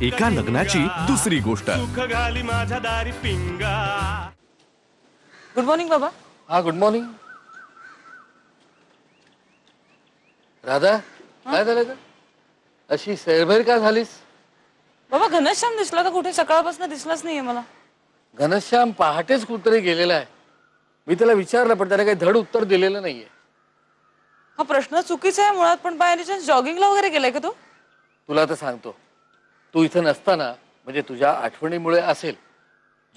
एका लग्नाची दुसरी गोष्ट. गुड मॉर्निंग बाबा. हा गुड मॉर्निंग. राधा काय झालं का अशी सैरभैर का झालीस? बाबा घनश्याम दिसला का कुठे? सकाळपासून दिसलाच नाहीये मला. घनश्याम पहाटेच कुठतरी गेलेला आहे. मी त्याला विचारलं पण त्याने काही धड उत्तर दिलेलं नाहीये. हा प्रश्न चुकीचा आहे मुळात. पण बाय एनी चान्स जॉगिंगला वगैरे गेलाय का तो? तुला तर सांगतो, तू इथं नसताना म्हणजे तुझ्या आठवणीमुळे असेल,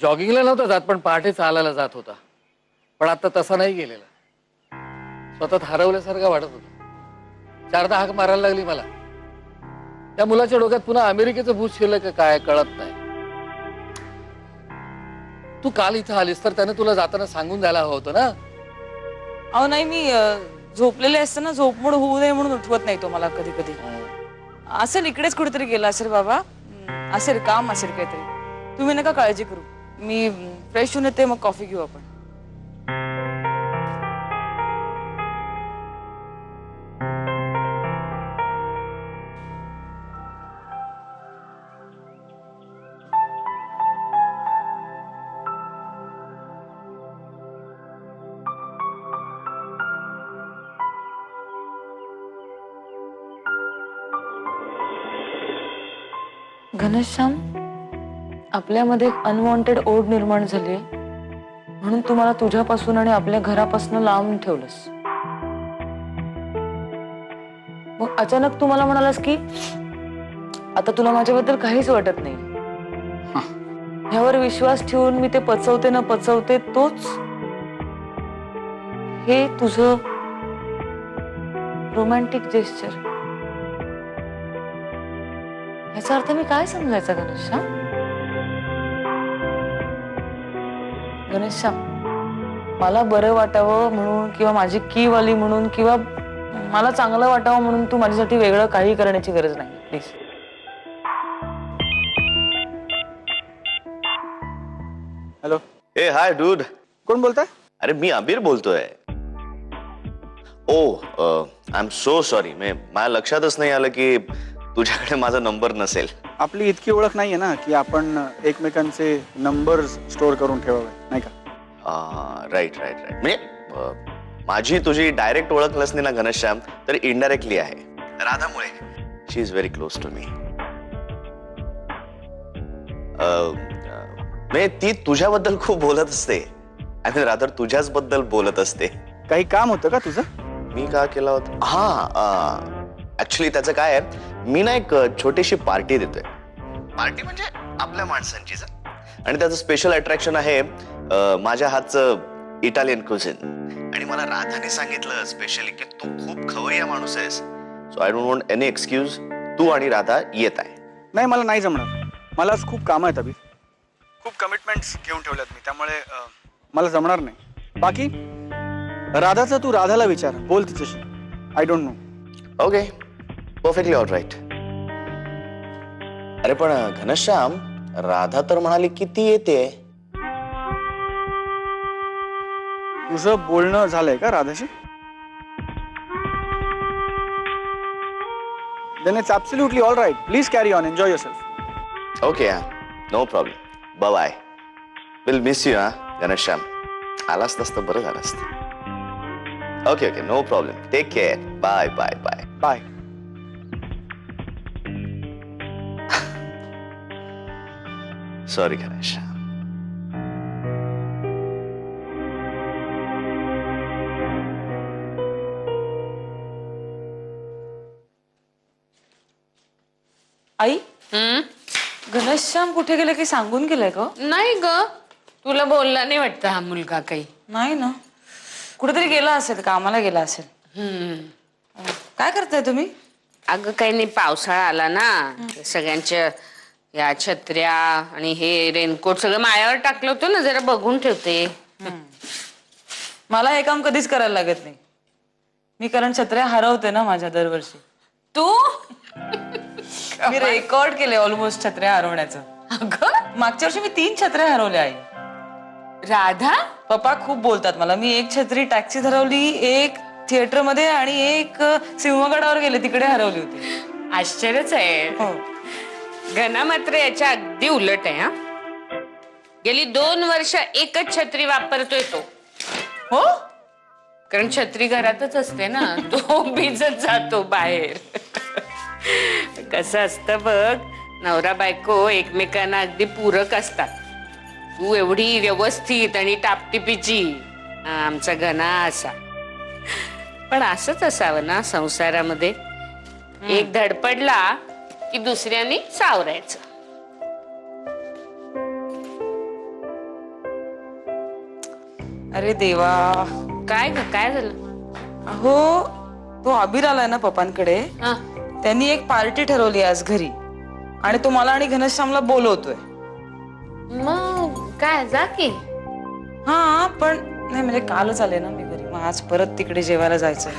जॉगिंगला नव्हता जात पण पहाटे चालायला जात होता. पण आता तसा नाही गेलेला. स्वतःत हरवल्यासारखं वाटत होतं. चारदा हाक मारायला लागली मला. त्या मुलाच्या डोक्यात पुन्हा अमेरिकेचं भूत शिरलं का काय कळत नाही. तू काल इथं आलीस तर त्याने तुला जाताना सांगून जायला हवं होतं ना. अहो नाही, मी झोपलेले असताना झोपमोड होऊ नये म्हणून उठवत नाही तो मला कधी कधी. असेल इकडेच कुठेतरी गेला असेल बाबा. असेल काम असेल काहीतरी. तुम्ही नका काळजी करू. मी फ्रेश होऊन येते, मग कॉफी घेऊ आपण. घनश्याम, आपल्यामध्ये एक अनवॉन्टेड ओढ निर्माण झाली म्हणून तुम्हाला तुझ्यापासून आणि आपल्या घरापासून लांब ठेवलंस. मग अचानक तू मला म्हणालास की आता तुला माझ्याबद्दल काहीच वाटत नाही. ह्यावर विश्वास ठेवून मी ते पचवते न पचवते तोच हे तुझं रोमॅन्टिक जेस्चर. याचा अर्थ मी काय समजायचा घनश्याम? घनश्याम, मला बरं वाटावं म्हणून किंवा माझी की वाली म्हणून किंवा मला चांगलं वाटावं म्हणून तू माझ्यासाठी वेगळं काही करण्याची गरज नाही. Please. Hello. A high dude. कोण बोलताय? अरे मी अबीर बोलतोय. I am so sorry. माझ्या लक्षातच नाही आलं की तुझ्याकडे माझा नंबर नसेल. आपली इतकी ओळख नाहीये ना की आपण एकमेकांचे नंबर स्टोअर करून ठेवावे, नाही का? Right right right. म्हणजे माझी तुझी डायरेक्ट ओळख नसली ना घनश्याम, तर इनडायरेक्टली आहे. राधामुळे. She is very close to me. म्हणजे ती तुझ्याबद्दल खूप बोलत असते आणि राधा तुझ्याच बद्दल बोलत असते. काही काम होतं का तुझं? मी का केला होता? हा ऍक्च्युली त्याचं काय आहे, मी ना एक छोटीशी पार्टी देतोय. पार्टी म्हणजे आपल्या माणसांचीच. आणि त्याचं स्पेशल अट्रॅक्शन आहे माझ्या हातचं इटालियन क्युझिन. आणि मला राधाने सांगितलं स्पेशली की तू खूप खवय्या माणूस आहेस. So I don't want any excuse. तू आणि राधा येत आहे. नाही, मला नाही जमणार. मला आज खूप कामं आहेत अभि. खूप कमिटमेंट्स घेऊन ठेवल्यात मी, त्यामुळे मला जमणार नाही. बाकी राधाचं तू राधाला विचार, बोल तिच्याशी. I don't know. Okay, perfectly all right. अरे पण घनश्याम, राधा तर म्हणाली किती येते. तुझं बोलणं झालंय का राधाशी? Then it's absolutely all right. Please carry on. Enjoy yourself. Okay, no problem. Bye bye. Will miss you. Ghanshyam, आलास तसं बरं झालं असतं. Okay okay, no problem. Take care. Bye bye bye bye. Sorry Ghanshyam. आई, घनश्याम कुठे गेले काही सांगून गेलाय का? नाही ग, तुला बोलला नाही वाटतं हा मुलगा काही? नाही ना, कुठेतरी गेला असेल, कामाला गेला असेल. काय करताय तुम्ही? अगं काही नाही, पावसाळा आला ना, सगळ्यांच्या या छत्र्या आणि हे रेनकोट सगळं मायावर टाकलं होतं ना, जरा बघून ठेवते. मला हे काम कधीच करायला लागत नाही. मी कारण छत्र्या हरवते ना माझ्या दरवर्षी. तू मी रेकॉर्ड केले ऑलमोस्ट छत्र्या हरवण्याचं. अगं मागच्या वर्षी मी 3 छत्र्या हरवल्या आई. राधा, पप्पा खूप बोलतात मला. मी एक छत्री टॅक्सीत हरवली, एक थिएटर मध्ये आणि एक सिंहगडावर गेले तिकडे हरवली होती. आश्चर्यच आहे. हो. घना मात्र याच्या अगदी उलट आहे हा. गेली 2 वर्ष एकच छत्री वापरतोय तो. हो कारण छत्री घरातच असते ना, तो भिजत जातो बाहेर. कसं असतं बघ, नवरा बायको एकमेकांना अगदी पूरक असतात. तू एवढी व्यवस्थित आणि टापटिपीची, आमचा घना असा. पण असंच असावं ना संसारामध्ये. एक धडपडला की दुसऱ्याने सावरायचं. अरे देवा. काय ग, काय झालं? अहो तो अबीर आलाय ना पप्पांकडे. हा. त्यांनी एक पार्टी ठरवली आज घरी आणि तो मला आणि घनश्यामला बोलवतोय. मग काय, जा की. हा पण नाही म्हणजे कालच आले ना मी घरी, मग आज परत तिकडे जेवायला जायचंय.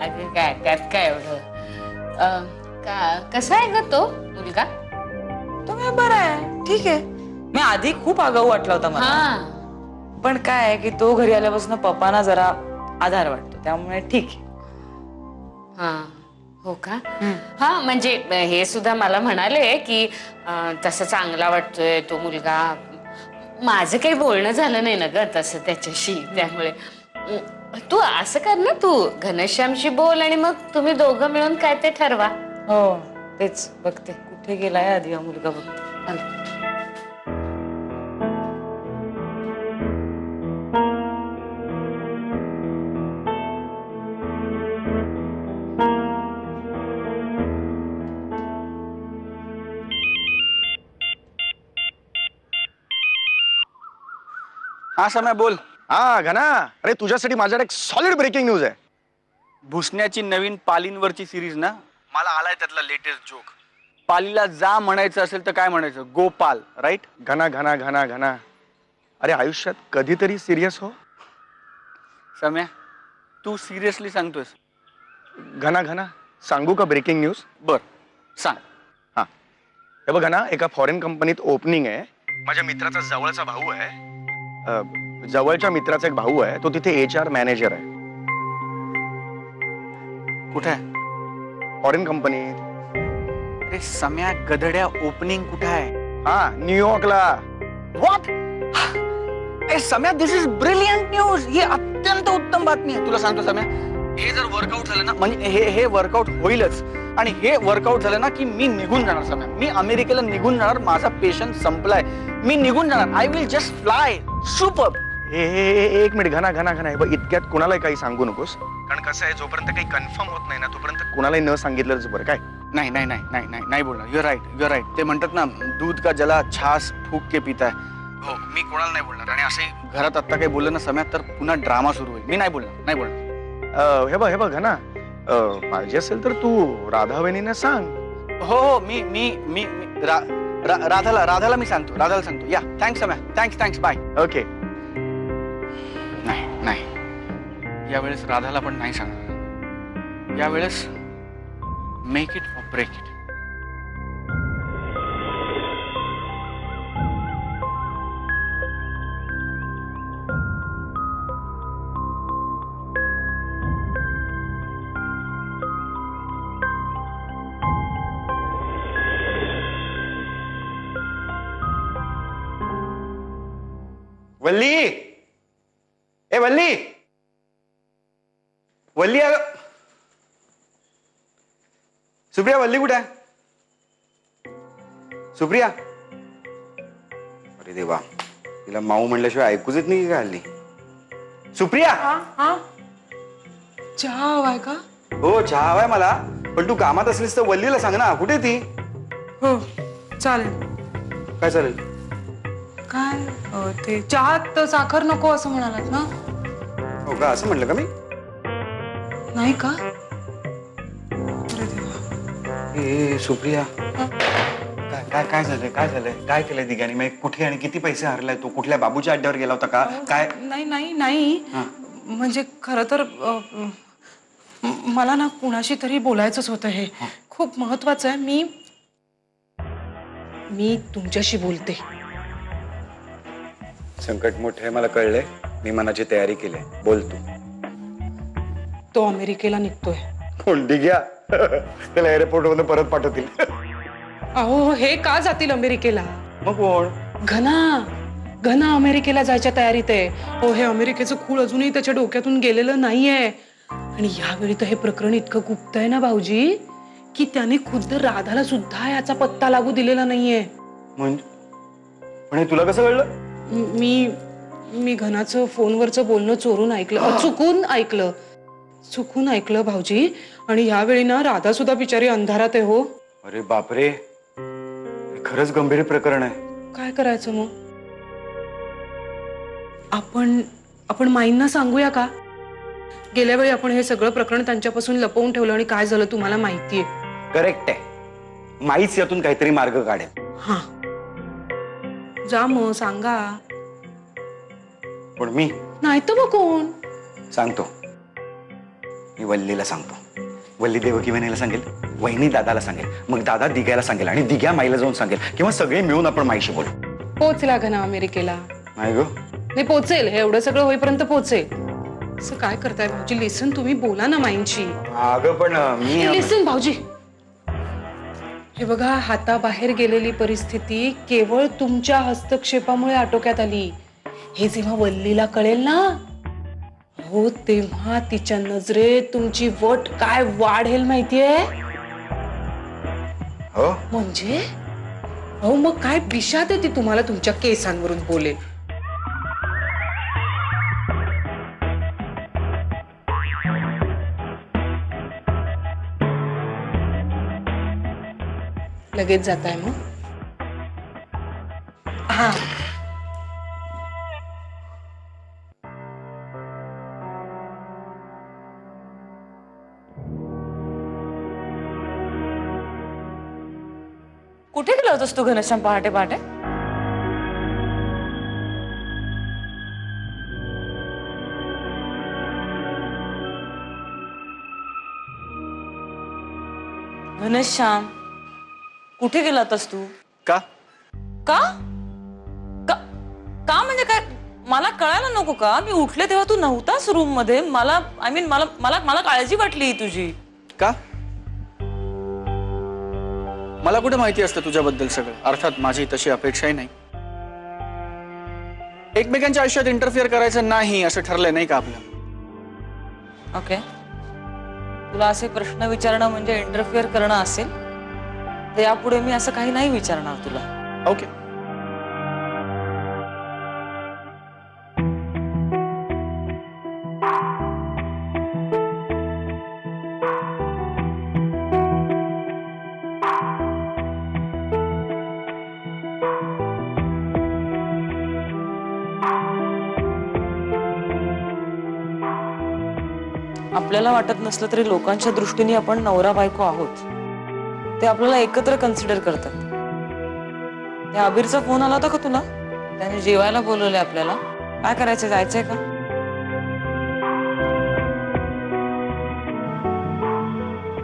अगं काय त्यात काय एवढं. कसा आहे ग तो मुलगा? तो काय बरा आहे, ठीक आहे. मी आधी खूप आगाऊ वाटला होता मला, हा. पण काय आहे की तो घरी आल्यापासून पप्पांना जरा आधार वाटतो, त्यामुळे ठीक आहे. हा. हो का? हा म्हणजे हे सुद्धा मला म्हणाले की तसं चांगला वाटतोय तो मुलगा. माझं काही बोलणं झालं नाही ना ग तसं त्याच्याशी, त्यामुळे तू असं कर ना, तू घनश्यामशी बोल आणि मग तुम्ही दोघं मिळून काय ते ठरवा. हो तेच बघते कुठे गेलाय आधी हा मुलगा बघते. हा समय बोल. हा घना, अरे तुझ्यासाठी माझ्याकडे एक सॉलिड ब्रेकिंग न्यूज आहे. भुसण्याची नवीन पालींवरची सिरीज ना, मला आलाय त्यातला लेटेस्ट जोक. पालीला जा म्हणायचं असेल तर काय म्हणायचं, गोपाल, राईट? घना घना घना घना, अरे आयुष्यात कधीतरी सिरियस हो. सम्या तू सिरियसली सांगतोयस? घना घना सांगू का ब्रेकिंग न्यूज? बर सांग. हा हे बघ ना, एका फॉरेन कंपनीत ओपनिंग आहे. माझ्या मित्राचा जवळचा भाऊ आहे, जवळच्या मित्राचा एक भाऊ आहे, तो तिथे HR मॅनेजर आहे. कुठे आहे? फॉरेन कंपनीत. अरे सम्या गधड्या, ओपनिंग कुठे आहे? हा न्यूयॉर्कला. व्हॉट? ए Samya, this is brilliant news. ही अत्यंत उत्तम बातमी आहे. तुला सांगतो सम्या, हे जर वर्कआउट झालं ना, म्हणजे हे वर्कआउट होईलच, आणि हे वर्कआउट झालं ना की मी निघून जाणार सम्या. मी अमेरिकेला निघून जाणार. माझा पेशन्स संपलाय. मी निघून जाणार. I will just fly. Super. एक मिनिट घना घना घना, हे बघ इतक्यात कुणालाही काही सांगू नकोस, कारण कसं आहे, जोपर्यंत काही कन्फर्म होत नाही ना तोपर्यंत कुणालाही न सांगितलंच बरं. काय? नाही नाही नाही नाही नाही नाही बोलणार. Your right. ते म्हणतात ना, दूध का जला छास फूक के पिता है. हो, मी कोणाला नाही बोलणार. आणि असे घरात आत्ता काही बोललं ना सम्या तर पुन्हा ड्रामा सुरू होईल. मी नाही बोलणार. हे बघ घना, पाहिजे असेल तर तू राधा वहिनींना सांग. हो मी मी मी मी राधाला मी सांगतो. राधाला सांगतो. Yeah thanks Samya. Thanks bye. Okay. नाही यावेळेस राधाला पण नाही सांगणार. यावेळेस make it or break it. Valli, ए वल्ली, वल्ली, अगं सुप्रिया, वल्ली कुठे आहे? सुप्रिया. अरे देवा, तिला माऊ म्हणल्याशिवाय ऐकूच येत नाही का हल्ली? सुप्रिया. चहा हवाय का? हो चहा हवाय मला, पण तू कामात असलीस तर वल्लीला सांग ना, कुठे ती? हो चालेल. काय चालेल? काय ते चहात साखर नको असं म्हणालात ना? हो का, असं म्हणलं का मी? नाही का? ए सुप्रिया, काय झालंय? काय केलंय दिघानी? मग कुठे आणि किती पैसे हरलाय तू? कुठल्या बाबूच्या अड्ड्यावर गेला होता का? काय? नाही म्हणजे खरं तर मला ना कुणाशी तरी बोलायचंच होतं. हे खूप महत्वाचं आहे. मी तुमच्याशी बोलते. संकट मोठे आहे मला कळलंय. मी मनाची तयारी केली. बोल तू. तो अमेरिकेला निघतोय. कोण? दिघ्या? त्याला एअरपोर्ट मधून परत पाठवतील. अहो हे का जातील अमेरिकेला? मग कोण? घना अमेरिकेला जायच्या तयारीत आहे. हो, हे अमेरिकेचं खूळ अजूनही त्याच्या डोक्यातून गेलेलं नाहीये. आणि यावेळी तर हे प्रकरण इतकं गुप्त आहे ना भाऊजी, की त्याने खुद्द राधाला सुद्धा याचा पत्ता लागू दिलेला नाहीये. म्हणजे पण हे तुला कसं कळलं? मी घनाचं फोनवरचं बोलणं चुकून ऐकलं भाऊजी. आणि यावेळी ना राधा सुद्धा बिचारी अंधारात आहे हो. अरे बापरे, हे खरंच गंभीर प्रकरण आहे. काय करायचं मग? आपण माईंना सांगूया का? गेल्या वेळी आपण हे सगळं प्रकरण त्यांच्यापासून लपवून ठेवलं आणि काय झालं तुम्हाला माहितीये. करेक्ट आहे. माईच यातून काहीतरी मार्ग काढेल. हा, जा मग सांगा. पण मी नाही तर मग कोण? सांगतो. मी वल्लीला सांगतो. वल्ली देवकी वहिनीला सांगेल, वहिनी दादाला सांगेल, मग दादा दिग्याला सांगेल आणि दिग्या माईला जाऊन सांगेल, किंवा सगळे मिळून आपण माईशी बोलू. पोचला घना अमेरिकेला? नाही ग, नाही पोचेल. हे एवढं सगळं होईपर्यंत पोचेल. असं काय करताय भाऊजी? लिसन, तुम्ही बोला ना माईंशी. अगं पण मी लिसन भाऊजी, हे बघा, हाताबाहेर गेलेली परिस्थिती केवळ तुमच्या हस्तक्षेपामुळे आटोक्यात आली. हे जेव्हा वल्लीला कळेल ना, हो तेव्हा तिच्या नजरेत तुमची वट काय वाढेल माहितीये? हो, म्हणजे हो मग काय विषाद आहे ती तुम्हाला तुमच्या केसांवरून बोलेल. लगेच जाताय मग? हा, कुठे गेला होतास तू घनश्याम पहाटे पहाटे? घनश्याम, कुठे गेला होतास तू? का? का का म्हणजे काय? मला कळायला नको का? मी उठले तेव्हा तू नव्हतास रूम मध्ये. मला मला काळजी वाटली तुझी. का? मला कुठे माहिती असतं तुझ्याबद्दल सगळं. अर्थात माझी तशी अपेक्षाही नाही. एकमेकांच्या आयुष्यात इंटरफिअर करायचं नाही असं ठरलंय, नाही का आपलं? ओके, तुला असे प्रश्न विचारणं म्हणजे इंटरफिअर करणं असेल तर यापुढे मी असं काही नाही विचारणार तुला. ओके. आपल्याला वाटत नसलं तरी लोकांच्या दृष्टीने आपण नवरा बायको आहोत. ते आपल्याला एकत्र कन्सिडर करतात. त्या अबीरचा फोन आला होता का तुला? त्याने जेवायला बोलवलंय आपल्याला. काय करायचं, जायचंय का?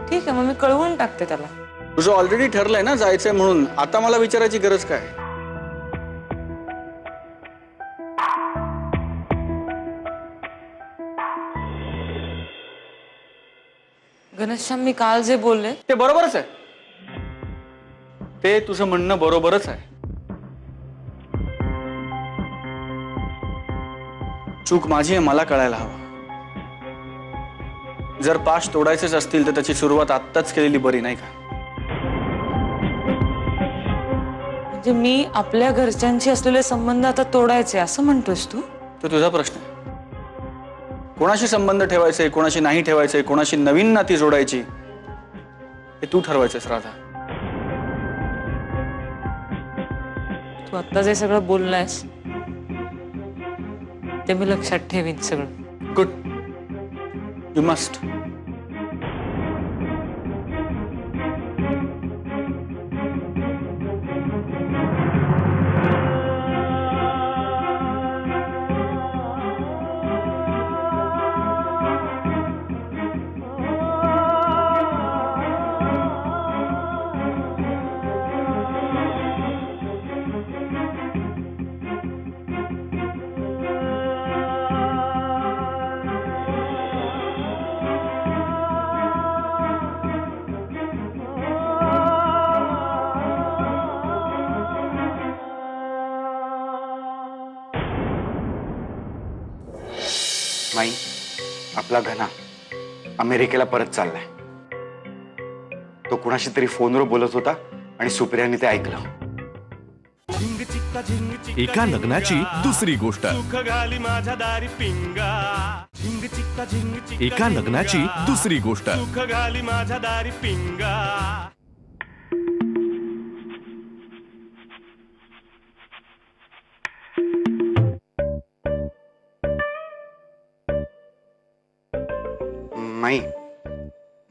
ठीक आहे, मग मी कळवून टाकते त्याला. तुझं ऑलरेडी ठरलंय ना जायचंय म्हणून. आता मला विचारायची गरज काय? घनश्याम, मी काल जे बोलले ते बरोबरच आहे. ते तुझं म्हणणं बरोबरच आहे. चूक माझी आहे, मला कळायला हवं. जर पाश तोडायचेच असतील तर त्याची सुरुवात आत्ताच केलेली बरी, नाही का? म्हणजे मी आपल्या घरच्यांशी असलेले संबंध आता तोडायचे असं म्हणतोस तू? तो तुझा प्रश्न आहे. कोणाशी संबंध ठेवायचे, कोणाशी नाही ठेवायचे, कोणाशी नवीन नाती जोडायची, हे तू ठरवायचंस राधा. तू आता जे सगळं बोललायस ते मी लक्षात ठेवीन सगळं. Good, you must. माई, आपला घना अमेरिकेला परत चाललाय. तो कुणाशी तरी फोनवर बोलत होता आणि सुप्रियाने ते ऐकलं. एका लग्नाची दुसरी गोष्ट. एका लग्नाची दुसरी गोष्ट. माई,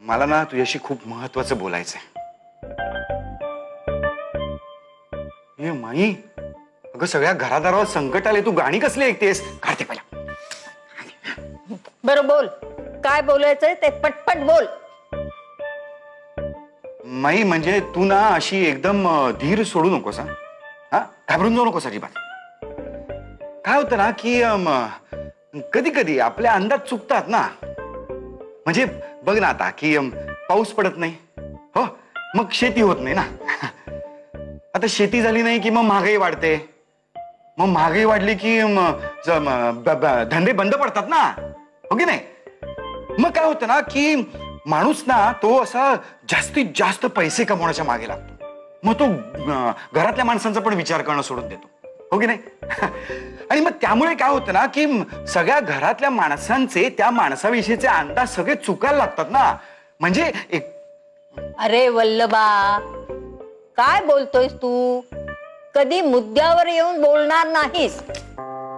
मला ना तुझ्याशी खूप महत्वाचं बोलायचंय. ए माई, अगं सगळ्या घरादारावर संकट आले, तू गाणी कसली ऐकतेस? कार्तिक पहिला. बरं बोल, काय बोलायचंय ते पटपट बोल. माई, म्हणजे तू ना अशी एकदम धीर सोडू नकोस. हा, घाबरून जाऊ नकोस अजिबात. काय होतं ना की कधी कधी आपले अंदाज चुकतात ना. म्हणजे बघ ना आता की पाऊस पडत नाही, हो, मग शेती होत नाही ना. आता शेती झाली नाही की मग महागाई वाढते. मग महागाई वाढली की धंदे बंद पडतात ना, हो की नाही. मग काय होतं ना की माणूस ना तो असा जास्तीत जास्त पैसे कमवण्याच्या मागे लागतो. मग तो घरातल्या माणसांचा पण विचार करणं सोडून देतो, हो की नाही. आणि मग त्यामुळे काय होतं ना की सगळ्या घरातल्या माणसांचे त्या माणसाविषयीचे अंदाज सगळे चुकायला लागतात ना. म्हणजे एक अरे वल्लभा, काय बोलतोयस तू? कधी मुद्द्यावर येऊन बोलणार नाहीस.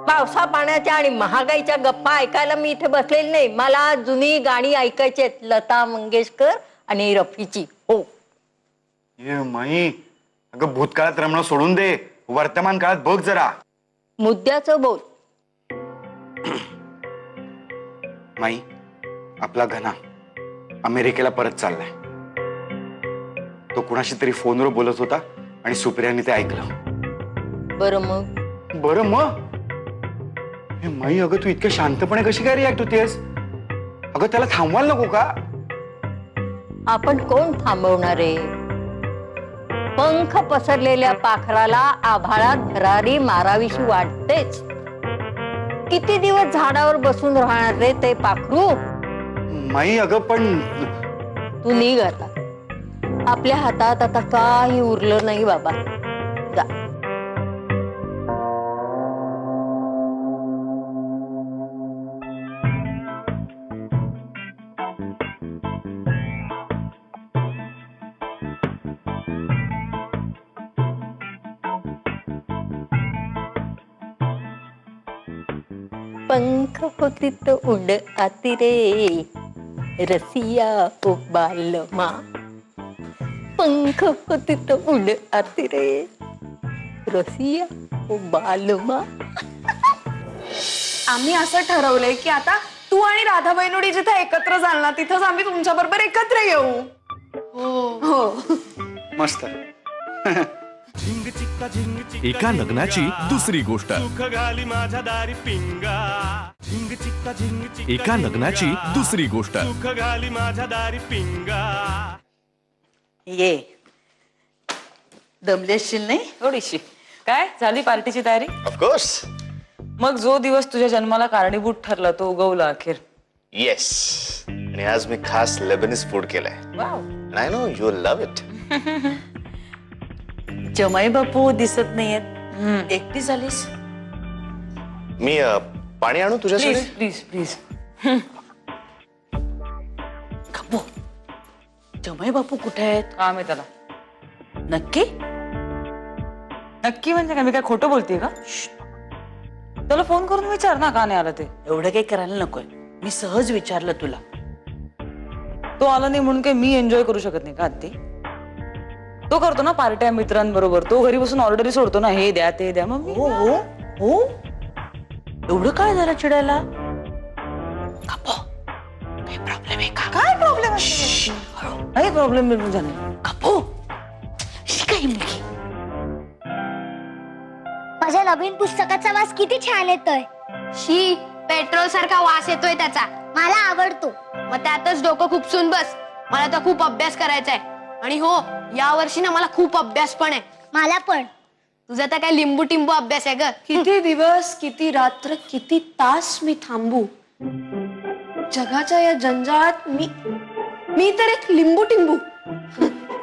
पावसा पाण्याच्या आणि महागाईच्या गप्पा ऐकायला मी इथे बसलेली नाही. मला जुनी गाणी ऐकायची आहेत, लता मंगेशकर आणि रफीची. हो. ये माई, अगं भूतकाळात रमणं सोडून दे, वर्तमान काळात बघ जरा. मुद्द्याचं बोल. माई, आपला घना अमेरिकेला परत चाललाय. तो कुणाशी तरी फोनवर बोलत होता आणि सुप्रियाने ते ऐकलं. बरं मग? बरं मग? हे माई, अगं तू इतक्या शांतपणे कशी काय रिॲक्ट होतेस? अगं त्याला थांबवायला नको का? आपण कोण थांबवणार आहे? पंख पसरलेल्या पाखराला आभाळात भरारी मारावीशी वाटतेच. किती दिवस झाडावर बसून राहणार रे ते पाखरू? माई, अगं पण तू निघ आता. आपल्या हातात आता काही उरलं नाही बाबा. जा. पंख होती तो उड आती रे रसिया ओ बालमा. पंख होती तो उड आती रे रसिया ओ बालमा. आम्ही असं ठरवलंय की आता तू आणि राधा बहिणोडी जिथे एकत्र जाल ना, तिथंच आम्ही तुमच्या बरोबर एकत्र येऊ. हो. मस्त. एका लग्नाची दुसरी गोष्ट. एका लग्नाची दुसरी गोष्ट. ये दमलेशील नाही थोडीशी? काय झाली पार्टीची तयारी? ऑफकोर्स. मग जो दिवस तुझ्या जन्माला कारणीभूत ठरला तो उगवला अखेर. येस. आणि आज मी खास लेबनीज फूड केलंय. Wow. I know you love it. जमाई बापू दिसत नाहीयेत, एकटी झालीस? मी पाणी आणू तुझ्यासाठी? Please please. खपो, जमाई बापू कुठे आहेत? काम आहे त्याला. नक्की? नक्की म्हणजे काय? मी काय खोटं बोलतेय का? त्याला फोन करून विचार ना का नाही आला ते. एवढं काही करायला नकोय. मी सहज विचारलं तुला. तो आला नाही म्हणून काही मी एन्जॉय करू शकत नाही का आत्ती? तो करतो ना पार्ट्या मित्रांबरोबर. तो घरी बसून ऑर्डरी सोडतो ना, हे द्या ते द्या. मग हो हो हो. एवढं काय झालं चिडायला? खपो, काही प्रॉब्लेम आहे का? काय प्रॉब्लेम? काही प्रॉब्लेम बिलकुल झाला. खपो, शिकाय मुलगी. माझ्या नवीन पुस्तकाचा वास किती छान येतोय. शी, पेट्रोल सारखा वास येतोय त्याचा. मला आवडतो. मग त्यातच डोकं खुपसून बस. मला तर खूप अभ्यास करायचा आहे. आणि हो, या वर्षी ना मला खूप अभ्यास पण आहे. मला पण. तुझा तर काय लिंबू टिंबू अभ्यास आहे ग. किती दिवस, किती रात्र, किती तास मी थांबू जगाच्या या जंजाळात मी तर एक लिंबू टिंबू.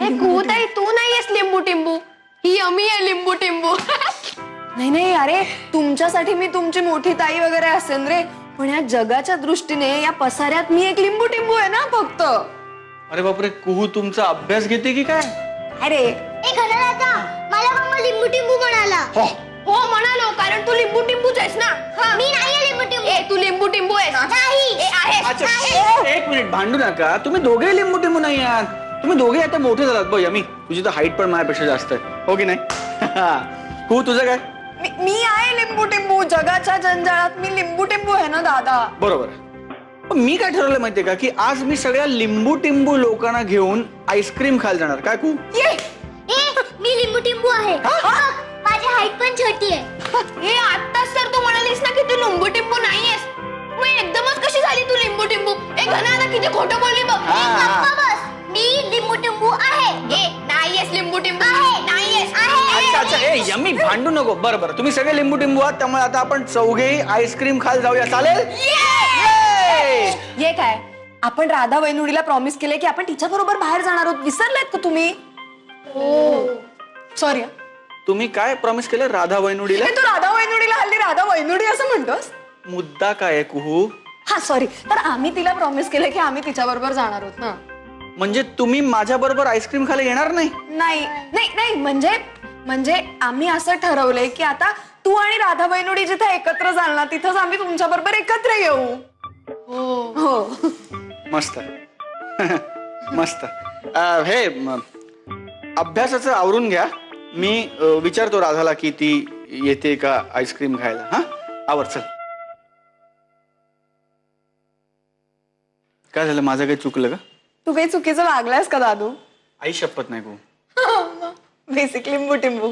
हे कुताई तू नाहीयेस लिंबू टिंबू, ही अमी आहे लिंबू टिंबू. नाही नाही अरे, तुमच्यासाठी मी तुमची मोठी ताई वगैरे असेल रे, पण या जगाच्या दृष्टीने या पसाऱ्यात मी एक लिंबू टिंबू आहे ना फक्त. अरे बापरे, कुहू तुमचा अभ्यास घेते की काय? अरे ए घराला मला मम्मा लिंबू टिंबू म्हणाला. हो म्हणालो, कारण तू लिंबू टिंबूच आहेस ना. मी नाहीये लिंबू टिंबू. ए तू लिंबू टिंबू आहेस. नाही. आहेस. अच्छा, एक मिनिट, भांडू नका. तुम्ही दोघे लिंबू टिंबू नाही आहात. तुम्ही दोघे आता मोठे झालात. बघ यमी, तुझी तर हाईट पण माझ्यापेक्षा जास्त आहे, हो की नाही? कुहू तुझं काय? मी आहे लिंबू टिंबू. जगाच्या जंजाळात मी लिंबू टिंबू आहे ना दादा. बरोबर. पण मी काय ठरवलं माहितीये का, की आज मी सगळ्या लिंबू टिंबू लोकांना घेऊन आईस्क्रीम खायला जाणार. काय कुहू? ये मी लिंबू टिंबू आहे. माझी हाईट पण छोटी आहे. हे आत्ताच तर तू म्हणालीस ना की तू लिंबू टिंबू नाहीयेस, मग एकदमच कशी झाली तू लिंबू टिंबू? ए घना किती खोटं बोलली बघ. गप्पा बस. मी लिंबू टिंबू आहे. ए नाहीयेस लिंबू टिंबू. नाहीयेस. अच्छा अच्छा, ए यमी भांडू नको. बरं बरं, तुम्ही सगळे लिंबू टिंबू आहात, त्यामुळे आता आपण चौघेही आईस्क्रीम खायला जाऊया, चालेल? ये काय, आपण राधा वैनुडीला प्रॉमिस केले की आपण तिच्या बरोबर बाहेर जाणार आहोत. विसरलात का तुम्ही? हो सॉरी. तुम्ही काय प्रॉमिस केलं राधा वैनुडीला? तू राधा वैनुडीला हल्ली राधा वैनुडी असं म्हणतोस? मुद्दा काय आहे कुहू? हा सॉरी. तर आम्ही तिला प्रॉमिस केलं की आम्ही तिच्या बरोबर जाणार आहोत ना. म्हणजे तुम्ही माझ्या बरोबर आईस्क्रीम खायला येणार नाही? नाही नाही नाही, म्हणजे आम्ही असं ठरवलंय की आता तू आणि राधा वैनुडी जिथे एकत्र जाल ना, तिथंच आम्ही तुमच्या बरोबर एकत्र येऊ. हो. मस्त मस्त. हे अभ्यासाचं आवरून घ्या. मी विचारतो राधाला की ती येते का आईस्क्रीम खायला. हा आवर, चल. काय झालं, माझं काही चुकलं का? तू काही चुकीचं वागलायस का दादू? आई शपथ नाही गो. बेसिक लिंबू टिंबू.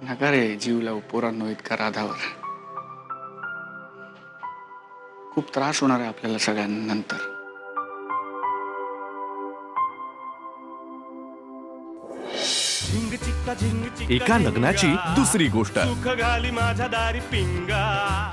नका रे जीव लावू पोरांनो इतका राधावर. खूप त्रास होणार आहे आपल्याला सगळ्यांनंतर. एका लग्नाची दुसरी गोष्ट. सुख घाली माझ्या दारी पिंगा.